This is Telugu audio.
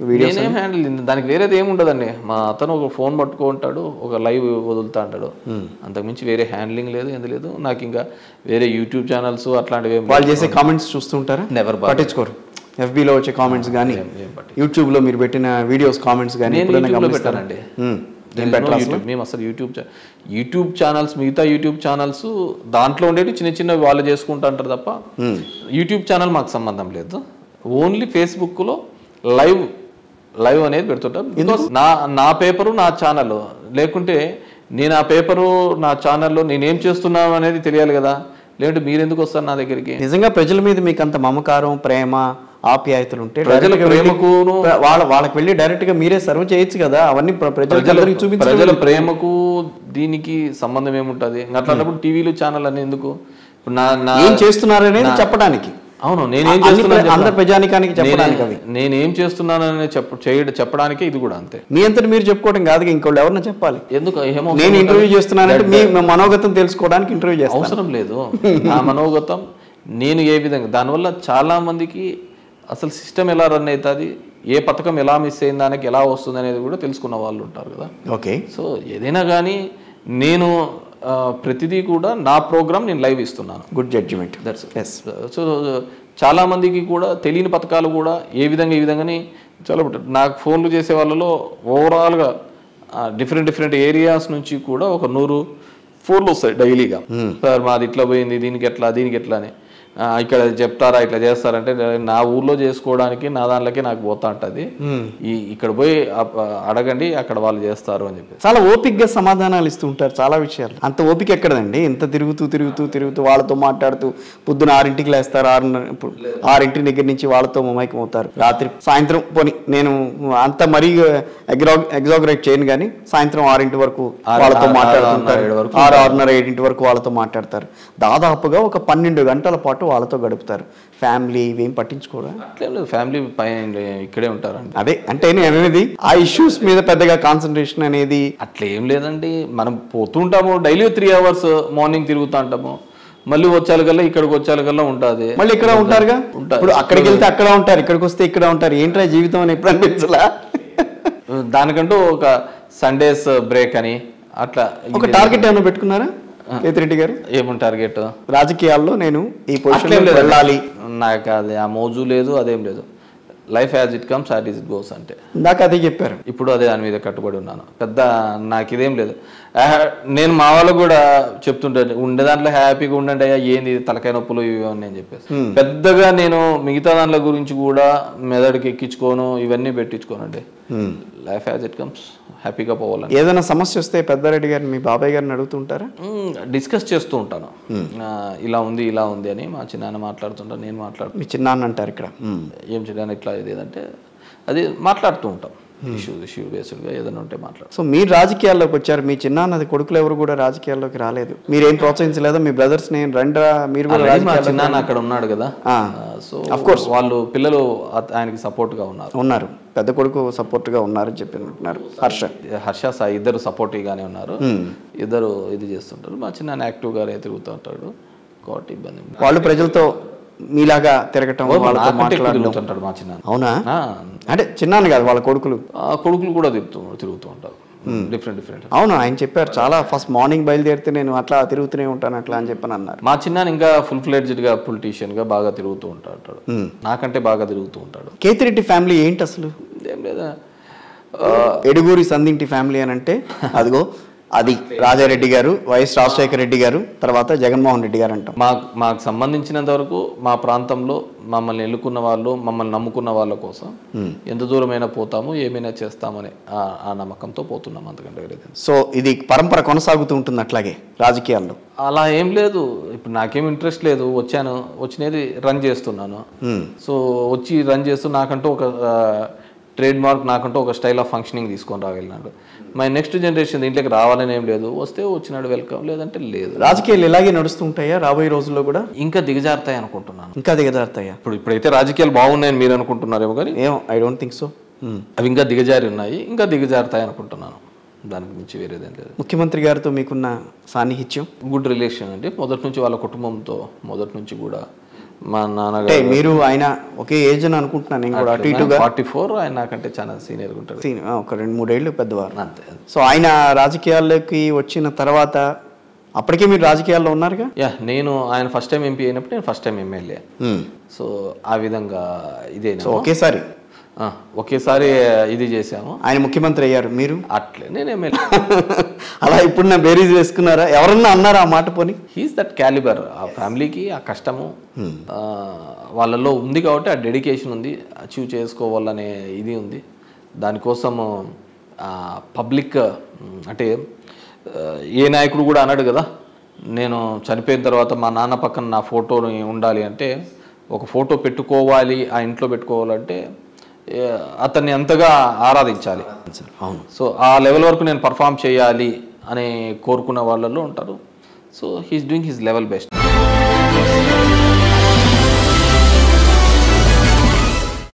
వీడియోస్? నేనేం హ్యాండిల్, దానికి వేరేది ఏమి ఉండదండి. మా అతను ఒక ఫోన్ పట్టుకుంటాడు, ఒక లైవ్ వదులుతా అంటాడు, అంతకుమించి వేరే హ్యాండ్లింగ్ లేదు, ఎందుకు లేదు. నాకు ఇంకా వేరే యూట్యూబ్ ఛానల్స్ అట్లాంటివి వాళ్ళు చేసే కామెంట్స్ చూస్తుంటారా? నెవర్ పట్టించుకోరు. ఎఫ్బీలో వచ్చే కామెంట్స్ కానీ, యూట్యూబ్లో మీరు పెట్టిన వీడియోస్ కామెంట్స్ కానీ పెట్టానండి. మేము అసలు యూట్యూబ్ ఛానల్స్, మిగతా యూట్యూబ్ ఛానల్స్ దాంట్లో ఉండేవి చిన్న చిన్న వాళ్ళు చేసుకుంటా అంటారు తప్ప యూట్యూబ్ ఛానల్ మాకు సంబంధం లేదు. ఓన్లీ ఫేస్బుక్లో లైవ్ అనేది పెడుతుంటారు. బికాస్ నా పేపరు నా ఛానల్, లేకుంటే నేను ఆ పేపరు నా ఛానల్లో నేనేం చేస్తున్నాను అనేది తెలియాలి కదా. లేదంటే మీరు ఎందుకు వస్తారు నా దగ్గరికి? నిజంగా ప్రజల మీద మీకు అంత మమకారం, ప్రేమ, ఆప్యాయతలు ఉంటే ప్రజల ప్రేమకు వాళ్ళకి వెళ్ళి డైరెక్ట్ గా మీరే సర్వ్ చేయొచ్చు కదా. అవన్నీ ప్రజల ప్రేమకు దీనికి సంబంధం ఏముంటది? అట్లాంటప్పుడు టీవీలు ఛానల్ అని ఎందుకు? ఏం చేస్తున్నారనేది చెప్పడానికి. అవును, నేనేం చేస్తున్నాను అందరి ప్రజానికానికి చెప్పడానికి. అవి నేనేం చేస్తున్నానని చెప్పడానికి ఇది కూడా అంతే. మీ అంతటి మీరు చెప్పుకోవడం కాదు, ఇంకోళ్ళు ఎవరన్నా చెప్పాలి. ఎందుకు నేను ఇంటర్వ్యూ చేస్తున్నానంటే మీ మనోగతం తెలుసుకోవడానికి ఇంటర్వ్యూ చేస్తాను. అవసరం లేదు నా మనోగతం నేను ఏ విధంగా. దానివల్ల చాలా మందికి అసలు సిస్టమ్ ఎలా రన్ అవుతుంది, ఏ పథకం ఎలా మిస్ అయిన దానికి ఎలా వస్తుంది అనేది కూడా తెలుసుకున్న వాళ్ళు ఉంటారు కదా. ఓకే. సో ఏదైనా కానీ నేను ప్రతిదీ కూడా నా ప్రోగ్రామ్ నేను లైవ్ ఇస్తున్నాను. Good judgment. That's yes. So చాలామందికి కూడా తెలియని పథకాలు కూడా ఈ విధంగానే చాలా నాకు ఫోన్లు చేసే వాళ్ళలో ఓవరాల్గా డిఫరెంట్ ఏరియాస్ నుంచి కూడా ఒక 100 ఫోన్లు వస్తాయి డైలీగా. సార్ మాది ఇట్లా పోయింది, దీనికి ఎట్లా అని ఇక్కడ చెప్తారా, ఇట్లా చేస్తారంటే నా ఊర్లో చేసుకోవడానికి నా దాంట్లోకి నాకు పోతా ఉంటుంది. ఇక్కడ పోయి అడగండి, అక్కడ వాళ్ళు చేస్తారు అని చెప్పి చాలా ఓపిక్గా సమాధానాలు ఇస్తూ ఉంటారు చాలా విషయాలు. అంత ఓపిక ఎక్కడదండి? ఇంత తిరుగుతూ వాళ్ళతో మాట్లాడుతూ పొద్దున 6ంటికి లేస్తారు, 6 దగ్గర నుంచి వాళ్ళతో మమైకం అవుతారు. రాత్రి సాయంత్రం పోని నేను అంత మరీ ఎగ్జాగరేట్ చేయను కానీ సాయంత్రం 6 వరకు వాళ్ళతో మాట్లాడుతుంటారు. 6:30, 7 వరకు వాళ్ళతో మాట్లాడతారు. దాదాపుగా ఒక 12 గంటల పాటు వాళ్ళతో గడుపుతారు. ఫ్యామిలీ ఇవేం పట్టించుకోరా? అట్లేం లేదు, ఫ్యామిలీ పైన ఇక్కడే ఉంటారండి. అదే అంటే నేను అనేది ఆ ఇష్యూస్ మీద పెద్దగా కాన్సన్ట్రేషన్ అనేది అట్లా ఏం లేదండి. మనం పోతుంటాము డైలీ 3 hours మార్నింగ్ తిరుగుతూ ఉంటాము, మళ్ళీ వచ్చాకల్లా ఇక్కడికి వచ్చాకల్లా ఉంటుంది. మళ్ళీ ఇక్కడ ఉంటారుగా. ఇప్పుడు అక్కడికి వెళ్తే అక్కడ ఉంటారు, ఇక్కడికి వస్తే ఇక్కడ ఉంటారు. ఏంట్రా జీవితం అని ఎప్పుడు అనిపించలా? దానికంటూ ఒక సండేస్ బ్రేక్ అని అట్లా ఒక టార్గెట్ ఏమైనా పెట్టుకున్నారా కేతిరెడ్డి గారు? ఏముంది టార్గెట్? రాజకీయాల్లో నేను ఈ పొజిషన్లో వెళ్ళాలి, నాకు అది ఆ మోజు లేదు, అదేం లేదు. Life as it comes as it goes అంటే నాకు అదే చెప్పారు. ఇప్పుడు అదే దాని మీద కట్టుబడి ఉన్నాను. పెద్ద నాకు ఇదేం లేదు. నేను మా వాళ్ళకు కూడా చెప్తుంటాను, ఉండే దాంట్లో హ్యాపీగా ఉండండి అయ్యా, ఏంది తలకాయ నొప్పులు ఇవి అని నేను చెప్పేసి. పెద్దగా నేను మిగతా దాంట్లో గురించి కూడా మెదడుకి ఎక్కించుకోను, ఇవన్నీ పెట్టించుకోనండి. లైఫ్ యాజ్ ఇట్ కమ్స్, హ్యాపీగా పోవాలని. ఏదైనా సమస్య వస్తే పెద్దారెడ్డి గారిని, మీ బాబాయ్ గారిని అడుగుతుంటారా? డిస్కస్ చేస్తూ ఉంటాను, ఇలా ఉంది అని. మా చిన్నాన్న మాట్లాడుతుంటాను, నేను మాట్లాడుతాను. మీ చిన్నాన్న అంటారు ఇక్కడ ఏం చిన్నాన్న ఇట్లా ఏదంటే అది మాట్లాడుతూ ఉంటాం. ఇష్యూ బేస్డ్గా ఏదైనా ఉంటే మాట్లాడు. సో మీరు రాజకీయాల్లోకి వచ్చారు, మీ చిన్నాన్నది కొడుకులు ఎవరు కూడా రాజకీయాల్లోకి రాలేదు, మీరేం ప్రోత్సహించలేదా? మీ బ్రదర్స్ నేను రండ్రా మీరు కూడా? మా చిన్నాన్న అక్కడ ఉన్నాడు కదా, సో అఫ్ కోర్స్ వాళ్ళు పిల్లలు ఆయనకి సపోర్ట్గా ఉన్నారు. పెద్ద కొడుకు సపోర్ట్గా ఉన్నారని చెప్పినట్టున్నారు. హర్ష సాయి ఇద్దరు సపోర్టివ్గానే ఉన్నారు, ఇద్దరు ఇది చేస్తుంటారు. మా చిన్నాన్న యాక్టివ్గా తిరుగుతూ ఉంటాడు కాబట్టి ఇబ్బంది. వాళ్ళు ప్రజలతో మీలాగా తిరగటం, వాళ్ళతో మాట్లాడుతుంటాడు మా చిన్న. అవునా? అంటే చిన్నాన్న కాదు, వాళ్ళ కొడుకులు కూడా తిరుగుతూ ఉంటారు డిఫరెంట్. అవును, ఆయన చెప్పారు చాలా. ఫస్ట్ మార్నింగ్ బయలుదేరితే నేను అట్లా తిరుగుతూనే ఉంటాను అట్లా అని చెప్పని అన్నారు. మా చిన్న ఇంకా ఫుల్ ఫ్లెడ్జ్డ్గా పొలిటీషియన్ గా బాగా తిరుగుతూ ఉంటాడు, నాకంటే బాగా తిరుగుతూ ఉంటాడు. కేతిరెడ్డి ఫ్యామిలీ ఏంటి అసలు? ఏం లేదా, ఎడుగూరి సందింటి ఫ్యామిలీ అని అంటే అదిగో అది రాజారెడ్డి గారు, వైఎస్ రాజశేఖర రెడ్డి గారు, తర్వాత జగన్మోహన్ రెడ్డి గారు అంటాం. మాకు సంబంధించినంత వరకు మా ప్రాంతంలో మమ్మల్ని ఎన్నుకున్న వాళ్ళు, మమ్మల్ని నమ్ముకున్న వాళ్ళ కోసం ఎంత దూరమైనా పోతాము, ఏమైనా చేస్తామని ఆ నమ్మకంతో పోతున్నాం, అంతకంటే వేరేది. సో ఇది పరంపర కొనసాగుతూ ఉంటుంది అట్లాగే రాజకీయాల్లో? అలా ఏం లేదు. ఇప్పుడు నాకేం ఇంట్రెస్ట్ లేదు, వచ్చినది రన్ చేస్తున్నాను. సో వచ్చి రన్ చేస్తూ నాకంటూ ఒక ట్రేడ్ మార్క్, నాకంటూ ఒక స్టైల్ ఆఫ్ ఫంక్షనింగ్ తీసుకొని రాగలిగినాడు. మై నెక్స్ట్ జనరేషన్ దీంట్లోకి రావాలని ఏం లేదు, వస్తే వచ్చినాడు వెల్కమ్, లేదంటే లేదు. రాజకీయాలు ఇలాగే నడుస్తుంటాయా రాబోయే రోజుల్లో కూడా? ఇంకా దిగజారుతాయి అనుకుంటున్నాను. ఇంకా దిగజారుతాయా? ఇప్పుడైతే రాజకీయాలు బాగున్నాయని మీరు అనుకుంటున్నారేమో కానీ ఐ డోంట్ థింక్ సో. అవి ఇంకా దిగజారి ఉన్నాయి, ఇంకా దిగజారుతాయి అనుకుంటున్నాను. దానికి మించి వేరేదేం లేదు. ముఖ్యమంత్రి గారితో మీకున్న సాన్నిహిత్యం? గుడ్ రిలేషన్ అండి. మొదటి నుంచి వాళ్ళ కుటుంబంతో మొదటి నుంచి కూడా మా నాన్నగారు మీరు ఆయన ఒకే ఏజ్ అని అనుకుంటున్నాను నేను కూడా, అటు ఇటుగా. 44, ఆయన నాకంటే చాలా సీనియర్గా ఉంటారు. ఒక 2-3 ఏళ్ళు పెద్దవారు. అంతే. సో ఆయన రాజకీయాల్లోకి వచ్చిన తర్వాత అప్పటికే మీరు రాజకీయాల్లో ఉన్నారుగా? నేను ఆయన ఫస్ట్ టైం ఎంపీ అయినప్పుడు నేను ఫస్ట్ టైం ఎమ్మెల్యే. సో ఆ విధంగా ఇదే ఒకేసారి ఇది చేసాము. ఆయన ముఖ్యమంత్రి అయ్యారు, మీరు అట్లే నేను ఎమ్మెల్యే. అలా ఇప్పుడు నా బేరీజ్ వేసుకున్నారా? ఎవరన్నా అన్నారా ఆ మాట? పోనీ హీస్ దట్ క్యాలిబర్. ఆ ఫ్యామిలీకి ఆ కష్టము వాళ్ళలో ఉంది కాబట్టి, ఆ డెడికేషన్ ఉంది, అచీవ్ చేసుకోవాలనే ఇది ఉంది. దానికోసము పబ్లిక్ అంటే ఏ నాయకుడు కూడా అన్నాడు కదా, నేను చనిపోయిన తర్వాత మా నాన్న పక్కన నా ఫోటోని ఉండాలి అంటే, ఒక ఫోటో పెట్టుకోవాలి ఆ ఇంట్లో పెట్టుకోవాలంటే అతన్ని ఎంతగా ఆరాధించాలి. అవును. సో ఆ లెవెల్ వరకు నేను పర్ఫామ్ చేయాలి అని కోరుకున్న వాళ్ళలో ఉంటారు. So he's doing his level best.